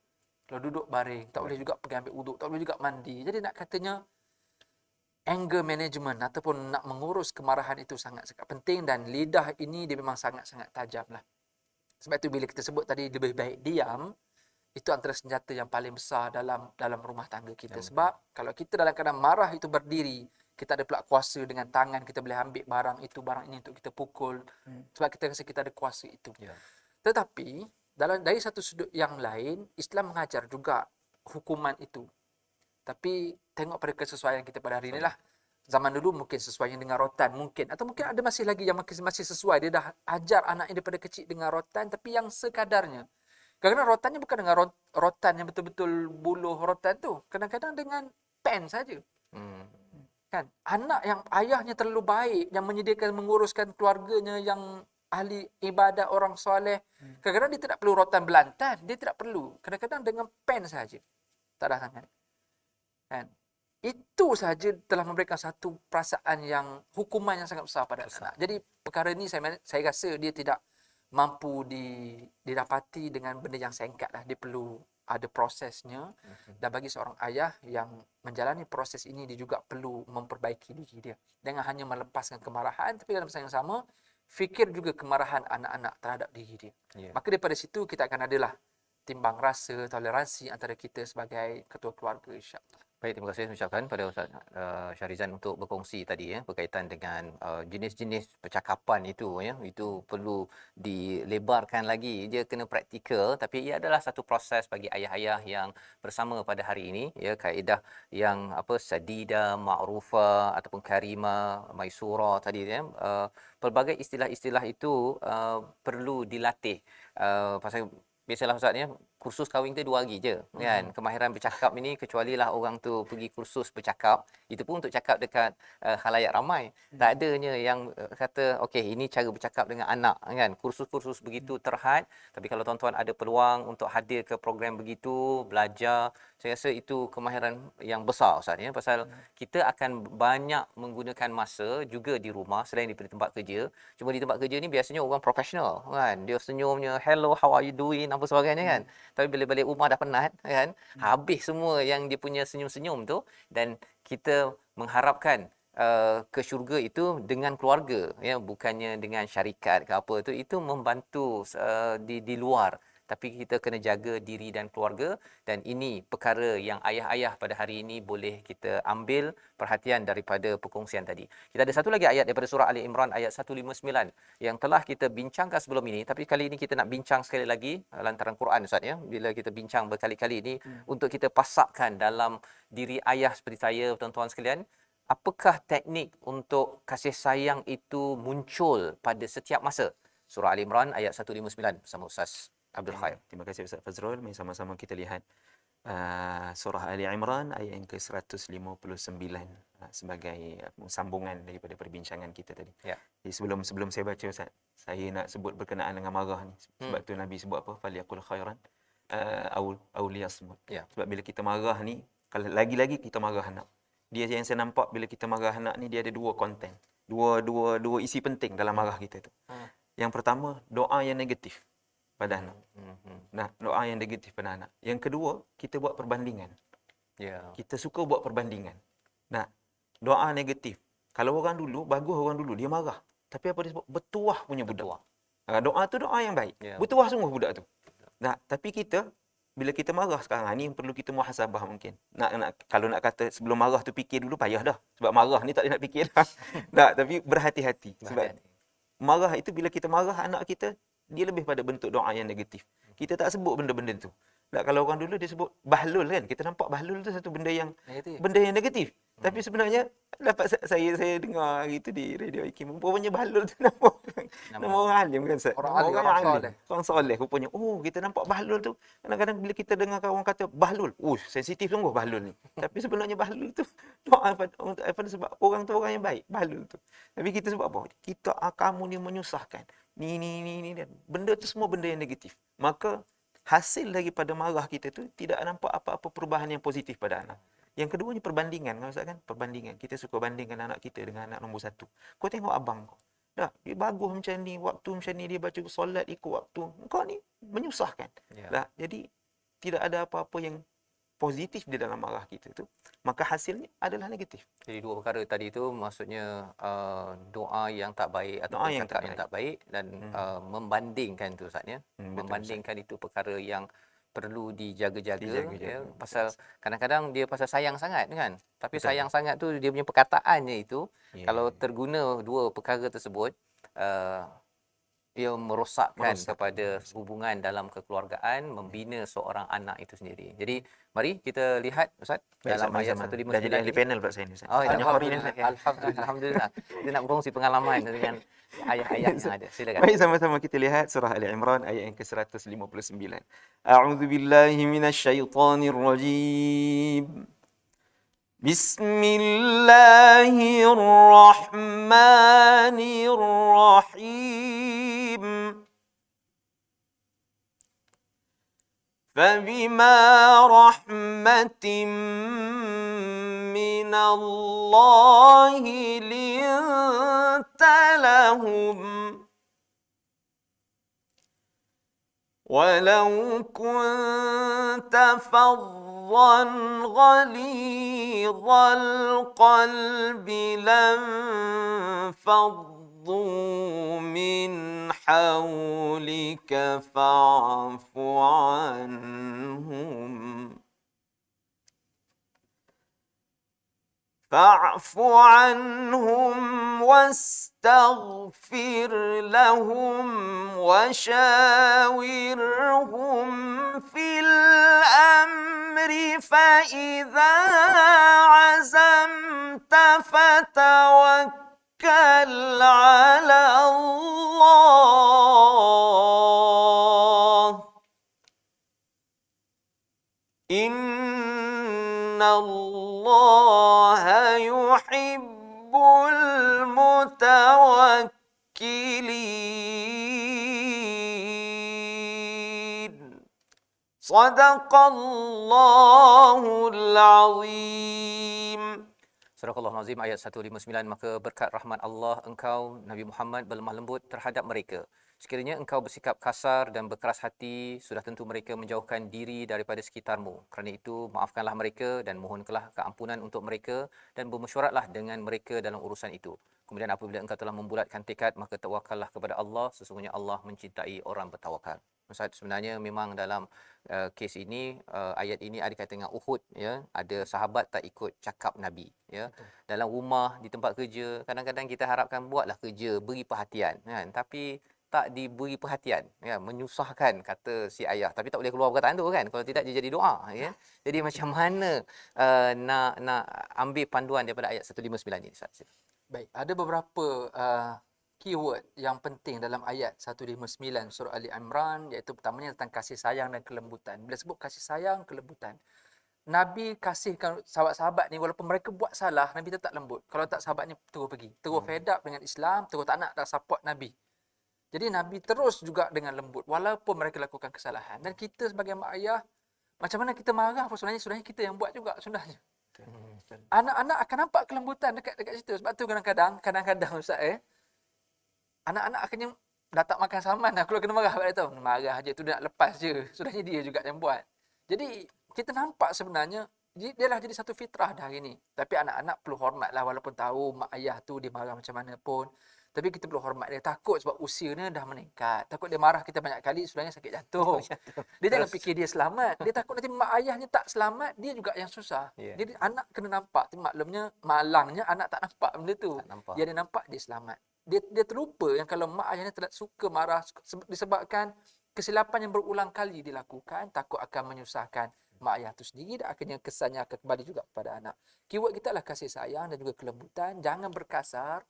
Kalau duduk baring, tak boleh juga pergi ambil wuduk, tak boleh juga mandi. Jadi nak katanya, anger management ataupun nak mengurus kemarahan itu sangat-sangat penting. Dan lidah ini dia memang sangat-sangat tajam lah. Sebab itu bila kita sebut tadi lebih baik diam, itu antara senjata yang paling besar dalam rumah tangga kita. Sebab kalau kita dalam keadaan marah itu berdiri, kita ada pula kuasa dengan tangan, kita boleh ambil barang ini untuk kita pukul. Sebab kita rasa kita ada kuasa itu. Tetapi dari satu sudut yang lain, Islam mengajar juga hukuman itu. Tapi tengok pada kesesuaian kita pada hari inilah. Zaman dulu mungkin sesuai dengan rotan mungkin, atau mungkin ada masih lagi yang masih sesuai, dia dah ajar anaknya daripada kecil dengan rotan, tapi yang sekadarnya. Kadang-kadang rotannya bukan dengan rotan yang betul-betul buluh rotan tu, kadang-kadang dengan pen saja. Kan, anak yang ayahnya terlalu baik, yang menyediakan menguruskan keluarganya, yang ahli ibadat, orang soleh, kadang-kadang dia tidak perlu rotan belantan, dia tidak perlu, kadang-kadang dengan pen saja, tak ada sangat. Kan? Itu saja telah memberikan satu perasaan yang hukuman yang sangat besar pada anak. Jadi perkara ini saya rasa dia tidak mampu didapati dengan benda yang singkat lah. Dia perlu ada prosesnya. Dan bagi seorang ayah yang menjalani proses ini, dia juga perlu memperbaiki diri dia. Jangan hanya melepaskan kemarahan, tapi dalam masa yang sama fikir juga kemarahan anak-anak terhadap diri dia. Maka daripada situ kita akan adalah timbang rasa, toleransi antara kita sebagai ketua keluarga, insya-Allah.
Baik, terima kasih ucapkan pada Ustaz Syarizan untuk berkongsi tadi ya berkaitan dengan jenis-jenis percakapan itu ya. Itu perlu dilebarkan lagi. Dia kena praktikal, tapi ia adalah satu proses bagi ayah-ayah yang bersama pada hari ini ya, kaedah yang sadida, ma'rufa ataupun karima, maisura tadi ya. Pelbagai istilah-istilah itu perlu dilatih. Pasal biasalah Ustaz ya, kursus kahwin tu 2 hari je kan. Kemahiran bercakap ini, kecualilah orang tu pergi kursus bercakap, itu pun untuk cakap dekat khalayak ramai. Tak adanya yang kata okey ini cara bercakap dengan anak kan. Kursus-kursus begitu terhad, tapi kalau tuan-tuan ada peluang untuk hadir ke program begitu, belajar, saya rasa itu kemahiran yang besar Ustaz ya. Pasal kita akan banyak menggunakan masa juga di rumah selain daripada tempat kerja. Cuma di tempat kerja ni biasanya orang profesional kan. Dia senyumnya, hello, how are you doing, apa sebagainya kan. Tapi bila balik rumah dah penat kan, habis semua yang dia punya senyum-senyum tu, dan kita mengharapkan ke syurga itu dengan keluarga ya, bukannya dengan syarikat ke apa tu. Itu membantu di luar, tapi kita kena jaga diri dan keluarga. Dan ini perkara yang ayah-ayah pada hari ini boleh kita ambil perhatian daripada perkongsian tadi. Kita ada satu lagi ayat daripada surah Ali Imran ayat 159 yang telah kita bincangkan sebelum ini, tapi kali ini kita nak bincang sekali lagi lantaran Quran Ustaz ya. Bila kita bincang berkali-kali ini untuk kita pasakkan dalam diri ayah seperti saya, tuan-tuan sekalian, apakah teknik untuk kasih sayang itu muncul pada setiap masa? Surah Ali Imran ayat 159 bersama Ustaz Abdul Khair.
Terima kasih Ustaz Fazrul. Mari sama-sama kita lihat surah Ali Imran ayat yang ke-159 sebagai sambungan daripada perbincangan kita tadi.
Ya.
Jadi sebelum saya baca Ustaz, saya nak sebut berkenaan dengan marah ni. Sebab tu Nabi sebut apa? Falyaqul khairan aw liyasmut.
Ya.
Sebab bila kita marah ni, kalau lagi-lagi kita marah anak. Dia yang saya nampak bila kita marah anak ni, dia ada dua konten. Dua isi penting dalam marah kita tu. Yang pertama, doa yang negatif pada anak. Nah, doa yang negatif pada anak. Yang kedua, kita buat perbandingan.
Ya.
Kita suka buat perbandingan. Nah, doa negatif. Kalau orang dulu, bagus orang dulu, dia marah. Tapi apa dia sebut? Bertuah punya budak. Doa tu doa yang baik.
Ya.
Bertuah sungguh budak tu. Nah, tapi kita, bila kita marah sekarang, ni perlu kita muhasabah mungkin. Kalau nak kata sebelum marah tu fikir dulu, payah dah. Sebab marah ni tak boleh nak fikir dah. Tak, tapi berhati-hati. Sebab marah itu bila kita marah anak kita, dia lebih pada bentuk doa yang negatif. Kita tak sebut benda-benda tu. Tak, kalau orang dulu dia sebut bahlul kan. Kita nampak bahlul tu satu benda yang negatif. Tapi sebenarnya dapat saya dengar hari tu di Radio IKIM. Rupanya bahlul tu nama orang alim kan Ustaz?
Orang alim, orang soleh.
Orang soleh rupanya. Oh, kita nampak bahlul tu. Kadang-kadang bila kita dengar orang kata bahlul, sensitif sungguh bahlul ni. Tapi sebenarnya bahlul tu doa pada sebab orang tu orang yang baik, bahlul tu. Tapi kita sebab apa? Kamu ni menyusahkan. Ni dan benda tu semua benda yang negatif. Maka hasil daripada marah kita tu tidak nampak apa-apa perubahan yang positif pada anak. Yang keduanya perbandingan, kan Ustaz kan? Perbandingan. Kita suka bandingkan anak kita dengan anak nombor satu. Kau tengok abang kau. Dah, dia bagus macam ni, waktu macam ni, dia baca solat ikut waktu. Kau ni menyusahkan.
Ya.
Dah, jadi tidak ada apa-apa yang positif di dalam marah kita tu. Maka hasilnya adalah negatif.
Jadi dua perkara tadi itu maksudnya doa yang tak baik atau
Doa yang
cakap
tak
yang tak baik dan membandingkan tu Ustaz ya.
Betul,
Membandingkan itu perkara yang perlu dijaga-jaga
Dijaga-jaga.
ya. Pasal kadang-kadang dia pasal sayang sangat kan. Tapi sayang sangat tu dia punya perkataannya itu kalau terguna dua perkara tersebut ia merosakkan kepada hubungan dalam kekeluargaan, membina seorang anak itu sendiri. Jadi mari kita lihat Ustaz dalam ayat 159
dah jadi ahli
ini.
panel pula saya ni Ustaz.
Oh,
Banyak
alhamdulillah.
Ustaz.
Alhamdulillah. Kita nak berkongsi pengalaman dengan ayat-ayat yang ada. Silakan.
Baik, sama-sama kita lihat surah Ali Imran ayat yang ke-159. A'udzu billahi minasyaitonir rajim. Bismillahirrahmanirrahim. فبما رحمة من الله لنت لهم ولو كنت فظا غليظ القلب لانفضوا من حولك فاعف عنهم واستغفر لهم وشاورهم في الأمر فإذا عزمت فتوكل على الله إن الله يحب المتوكلين صدق الله العظيم.
Surah Al-Azim ayat 159, maka berkat rahmat Allah engkau Nabi Muhammad berlemah lembut terhadap mereka. Sekiranya engkau bersikap kasar dan berkeras hati, sudah tentu mereka menjauhkan diri daripada sekitarmu. Kerana itu, maafkanlah mereka dan mohonlah keampunan untuk mereka dan bermesyuaratlah dengan mereka dalam urusan itu. Kemudian apabila engkau telah membulatkan tekad, maka tawakallah kepada Allah. Sesungguhnya Allah mencintai orang bertawakal. Ustaz, sebenarnya memang dalam kes ini, ayat ini ada kaitan dengan Uhud, ya. Ada sahabat tak ikut cakap Nabi, ya. Betul. Dalam rumah, di tempat kerja, kadang-kadang kita harapkan buatlah kerja, beri perhatian, kan. Tapi tak diberi perhatian, ya, menyusahkan kata si ayah, tapi tak boleh keluar perkataan tu kan, kalau tidak dia jadi doa, ya. Jadi macam mana nak ambil panduan daripada ayat 159 ni Ustaz?
Baik, ada beberapa keyword yang penting dalam ayat 159 surah Ali Imran, iaitu pertamanya tentang kasih sayang dan kelembutan. Bila sebut kasih sayang, kelembutan, Nabi kasihkan sahabat-sahabat ni walaupun mereka buat salah, Nabi tetap lembut. Kalau tak, sahabat ni terus pergi, terus fed up dengan Islam, terus tak nak dah support Nabi. Jadi Nabi terus juga dengan lembut walaupun mereka lakukan kesalahan. Dan kita sebagai mak ayah, macam mana kita marah pun sebenarnya kita yang buat juga sebenarnya. Anak-anak akan nampak kelembutan dekat situ. Sebab tu kadang-kadang Ustaz, anak-anak akhirnya dah tak makan saman dah. Kalau kena marah balik tu, marah je, tu dia nak lepas je. Sebenarnya dia juga yang buat. Jadi kita nampak sebenarnya dia dah jadi satu fitrah dah hari ni. Tapi anak-anak perlu hormat lah, walaupun tahu mak ayah tu dia marah macam mana pun. Tapi kita perlu hormat dia. Takut sebab usianya dah meningkat. Takut dia marah kita banyak kali, sebenarnya sakit jantung. Dia jangan fikir dia selamat. Dia takut nanti mak ayahnya tak selamat, dia juga yang susah. Jadi anak kena nampak. Malangnya anak tak nampak benda tu. Dia nampak dia selamat. Dia terlupa yang kalau mak ayahnya tidak suka marah disebabkan kesilapan yang berulang kali dilakukan, takut akan menyusahkan mak ayah tu sendiri, dan akhirnya kesannya akan kembali juga kepada anak. Keyword kita adalah kasih sayang dan juga kelembutan. Jangan berkasar.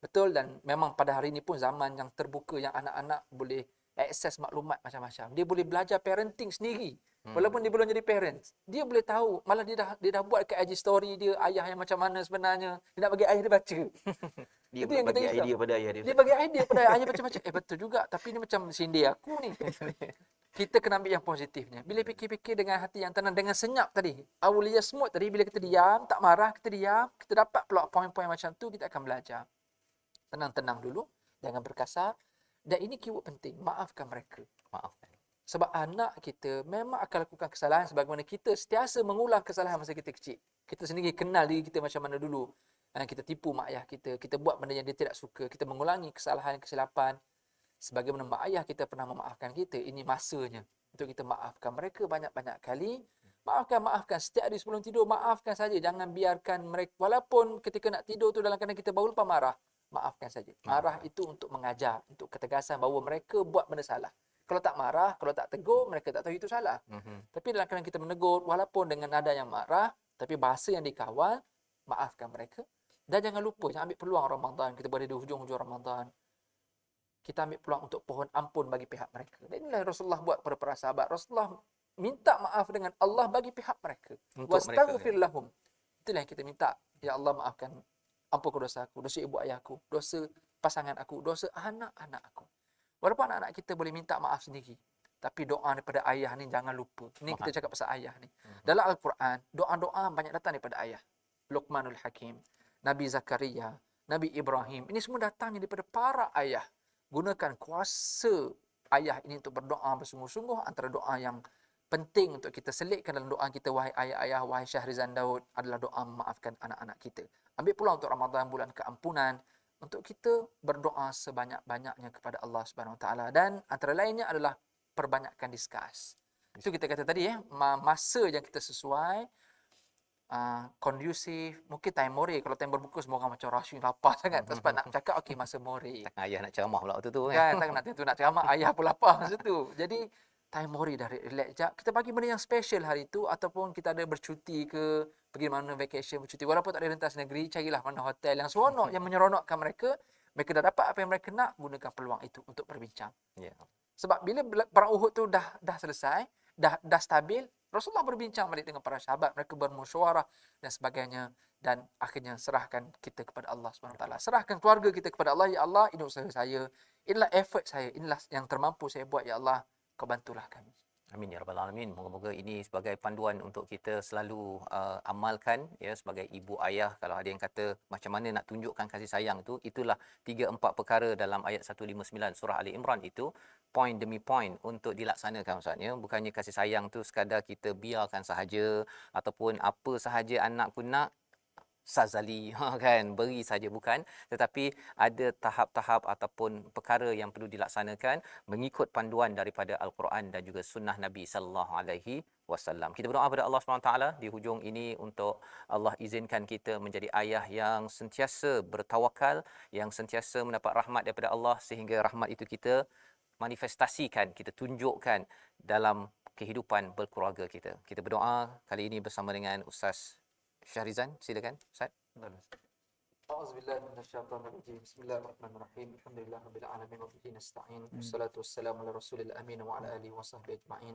Betul, dan memang pada hari ini pun zaman yang terbuka, yang anak-anak boleh akses maklumat macam-macam. Dia boleh belajar parenting sendiri. Walaupun dia belum jadi parents, dia boleh tahu. Malah dia dah buat kat IG story dia ayah yang macam mana sebenarnya. Dia nak bagi ayah dia baca.
Dia
Itu yang kita
bagi
risau.
idea pada ayah dia.
Dia bagi idea pada ayah macam-macam. Betul juga, tapi ni macam sindir aku ni. Kita kena ambil yang positifnya. Bila fikir-fikir dengan hati yang tenang, dengan senyap tadi. Awliya smooth tadi, bila kita diam, tak marah, kita diam, kita dapat pula poin-poin macam tu, kita akan belajar. Tenang-tenang dulu, jangan berkasar. Dan ini keyword penting, maafkan mereka.
Maafkan.
Sebab anak kita memang akan lakukan kesalahan sebagaimana kita sentiasa mengulang kesalahan masa kita kecil. Kita sendiri kenal diri kita macam mana dulu. Kita tipu mak ayah kita buat benda yang dia tidak suka, kita mengulangi kesalahan, kesilapan. Sebagaimana mak ayah kita pernah memaafkan kita, ini masanya untuk kita maafkan mereka banyak-banyak kali. Maafkan. Setiap hari sebelum tidur, maafkan saja. Jangan biarkan mereka, walaupun ketika nak tidur tu dalam keadaan kita baru lepas marah, maafkan saja. Marah itu untuk mengajar, untuk ketegasan bahawa mereka buat benda salah. Kalau tak marah, kalau tak tegur, mereka tak tahu itu salah. Tapi dalam keadaan kita menegur, walaupun dengan nada yang marah, tapi bahasa yang dikawal, maafkan mereka. Dan jangan lupa, jangan ambil peluang Ramadan. Kita berada di hujung-hujung Ramadan. Kita ambil peluang untuk pohon ampun bagi pihak mereka. Dan inilah Rasulullah buat pada para sahabat. Rasulullah minta maaf dengan Allah bagi pihak mereka. Wastaghfir lahum. Itulah yang kita minta. Ya Allah, maafkan. Ampunkan dosa aku, dosa ibu ayahku, dosa pasangan aku, dosa anak-anak aku. Walaupun anak-anak kita boleh minta maaf sendiri, tapi doa daripada ayah ni jangan lupa. Ini kita cakap pasal ayah ni. Dalam Al-Quran, doa-doa banyak datang daripada ayah. Luqmanul Hakim, Nabi Zakaria, Nabi Ibrahim. Ini semua datangnya daripada para ayah. Gunakan kuasa ayah ini untuk berdoa bersungguh-sungguh. Antara doa yang penting untuk kita selitkan dalam doa kita, wahai ayah-ayah, wahai Syahrizan Daud, adalah doa memaafkan anak-anak kita. Ambil peluang untuk Ramadan, bulan keampunan, untuk kita berdoa sebanyak-banyaknya kepada Allah Subhanahu Wa Taala. Dan antara lainnya adalah perbanyakkan discuss. Itu kita kata tadi, masa yang kita sesuai, kondusif, mungkin time more. Kalau time berbuka semua orang macam rushing, lapar sangat, tak sempat nak cakap, okey, masa more.
Ayah nak ceramah pula waktu tu
kan. Tak nak ceramah, ayah pun lapar masa tu. Jadi time more dah, relax jap. Kita bagi benda yang special hari tu, ataupun kita ada bercuti ke, pergi mana vacation, bercuti. Walaupun tak ada rentas negeri, carilah mana hotel yang seronok, yang menyeronokkan mereka. Mereka dah dapat apa yang mereka nak, gunakan peluang itu untuk berbincang. Sebab bila perang Uhud tu dah selesai, dah stabil, Rasulullah berbincang balik dengan para sahabat, mereka bermusyawarah dan sebagainya, dan akhirnya serahkan kita kepada Allah SWT. Serahkan keluarga kita kepada Allah. Ya Allah, ini usaha saya, inilah effort saya, inilah yang termampu saya buat. Ya Allah, kau bantulah kami.
Amin ya rabbal alamin. Moga-moga ini sebagai panduan untuk kita selalu amalkan, ya, sebagai ibu ayah. Kalau ada yang kata macam mana nak tunjukkan kasih sayang tu, itulah 3-4 perkara dalam ayat 159 surah Ali Imran itu, point demi point untuk dilaksanakan Ustaz, ya. Bukannya kasih sayang tu sekadar kita biarkan sahaja, ataupun apa sahaja anak pun nak sazali, kan, beri saja, bukan, tetapi ada tahap-tahap ataupun perkara yang perlu dilaksanakan mengikut panduan daripada Al-Quran dan juga sunnah Nabi sallallahu alaihi wasallam. Kita berdoa kepada Allah Subhanahu taala di hujung ini untuk Allah izinkan kita menjadi ayah yang sentiasa bertawakal, yang sentiasa mendapat rahmat daripada Allah, sehingga rahmat itu kita manifestasikan, kita tunjukkan dalam kehidupan berkeluarga kita. Kita berdoa kali ini bersama dengan Ustaz Syahrizan. Silakan Ustaz.
A'udzubillahi minasyaitonirrajim. Bismillahirrahmanirrahim. Alhamdulillahirabbil alamin wa bihi nasta'in. Wassalatu wassalamu ala rasulil amin wa ala alihi wa sahbihi ajma'in.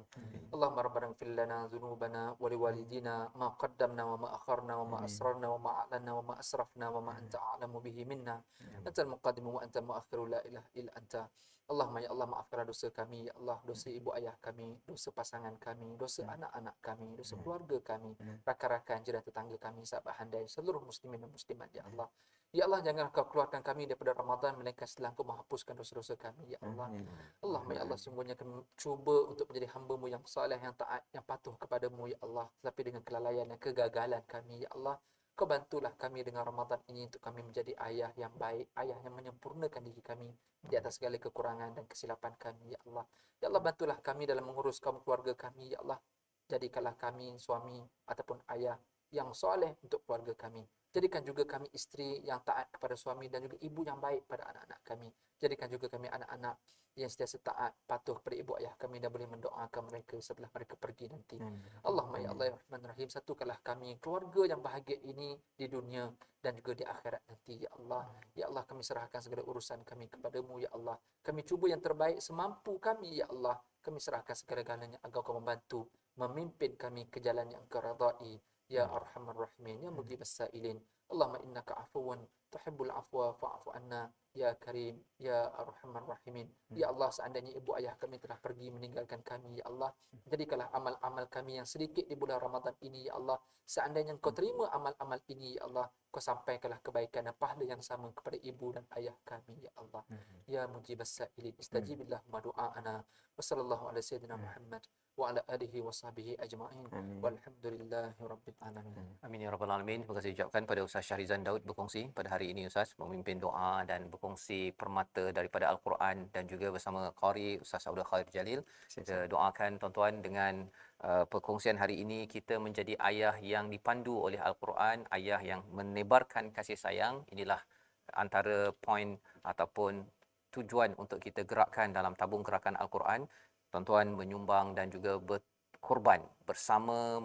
Allahumma rabbana ighfir lana dhunubana wa liwalidina ma qaddamna wa ma akharna wa ma asrarna wa ma a'lanna wa ma asrafna wa ma anta a'lamu bihi minna. Antal muqaddimu wa antal muakhiru, la ilaha illa anta. Allahumma ya Allah, maafkanlah dosa kami ya Allah, dosa ibu ayah kami, dosa pasangan kami, dosa anak-anak kami, dosa keluarga kami, rakan-rakan jiran tetangga kami, sahabat handai, seluruh muslimin dan muslimat ya Allah. Ya Allah, janganlah kau keluarkan kami daripada Ramadan melainkan setelah Kau menghapuskan dosa-dosa kami ya Allah. Allahumma ya Allah, sungguhnya kami cuba untuk menjadi hamba-Mu yang saleh, yang taat, yang patuh kepadamu ya Allah, tapi dengan kelalaian dan kegagalan kami ya Allah. Kau bantulah kami dengan Ramadan ini untuk kami menjadi ayah yang baik, ayah yang menyempurnakan diri kami di atas segala kekurangan dan kesilapan kami ya Allah. Ya Allah, bantulah kami dalam mengurus kaum keluarga kami ya Allah. Jadikanlah kami suami ataupun ayah yang soleh untuk keluarga kami. Jadikan juga kami isteri yang taat kepada suami dan juga ibu yang baik pada anak-anak kami. Jadikan juga kami anak-anak yang sentiasa taat, patuh kepada ibu ayah kami dan boleh mendoakan mereka setelah mereka pergi nanti. Allahumma ya Allah ya Rahman Rahim, satukanlah kami keluarga yang bahagia ini di dunia dan juga di akhirat nanti ya Allah. Ya Allah, kami serahkan segala urusan kami kepadamu ya Allah. Kami cuba yang terbaik semampu kami ya Allah. Kami serahkan segala-galanya agar Kau membantu memimpin kami ke jalan yang Kau radai. Ya Arhamar Rahimin, ya Mujibas Sa'ilin. Allahumma innaka afuwan tuhibbul afwa fa'fu anna ya Karim ya Arhamar Rahimin. Ya Allah, seandainya ibu ayah kami telah pergi meninggalkan kami ya Allah, jadikanlah amal-amal kami yang sedikit di bulan Ramadan ini ya Allah. Seandainya Kau terima amal-amal ini ya Allah, Kau sampaikanlah kebaikan dan pahala yang sama kepada ibu dan ayah kami ya Allah. Ya Mujibas Sa'ilin, istajibillah du'aana. Wa sallallahu ala sayyidina Muhammad wa ala alihi wa sahbihi ajma'in. Walhamdulillahi rabbil alamin.
Amin ya rabbal alamin. Terima kasih ucapkan pada Ustaz Syahrizan Daud berkongsi pada hari ini Ustaz, memimpin doa dan berkongsi permata daripada Al-Quran dan juga bersama Qari Ustaz Abdul Khair Jalil. Kita doakan tuan-tuan dengan perkongsian hari ini kita menjadi ayah yang dipandu oleh Al-Quran, ayah yang menebarkan kasih sayang. Inilah antara poin ataupun tujuan untuk kita gerakkan dalam tabung gerakan Al-Quran. Tuan-tuan menyumbang dan juga berkorban bersama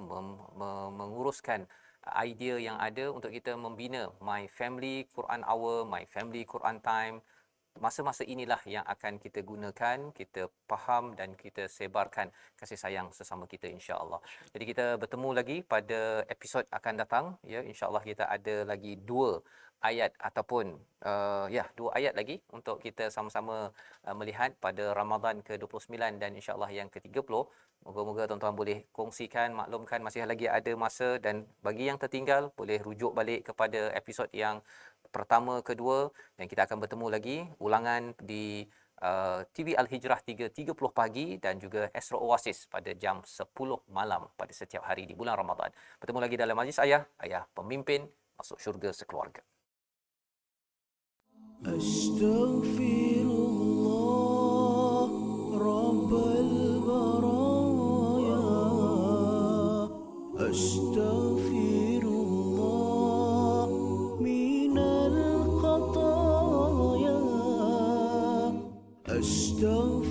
menguruskan idea yang ada untuk kita membina My Family Quran Hour, My Family Quran Time. Masa-masa inilah yang akan kita gunakan, kita faham dan kita sebarkan kasih sayang sesama kita insya-Allah. Jadi kita bertemu lagi pada episod akan datang ya, insya-Allah kita ada lagi 2 ayat ataupun 2 ayat lagi untuk kita sama-sama melihat pada Ramadan ke-29 dan insya-Allah yang ke-30. Moga-moga tuan-tuan boleh kongsikan, maklumkan masih lagi ada masa, dan bagi yang tertinggal boleh rujuk balik kepada episod yang pertama, kedua, dan kita akan bertemu lagi ulangan di TV Al-Hijrah 3.30 pagi dan juga Astro Oasis pada jam 10 malam pada setiap hari di bulan Ramadan. Bertemu lagi dalam majlis ayah pemimpin masuk syurga sekeluarga.
Astaghfirullah Rabbal baraya, Astaghfirullah minal khataya, Astaghfirullah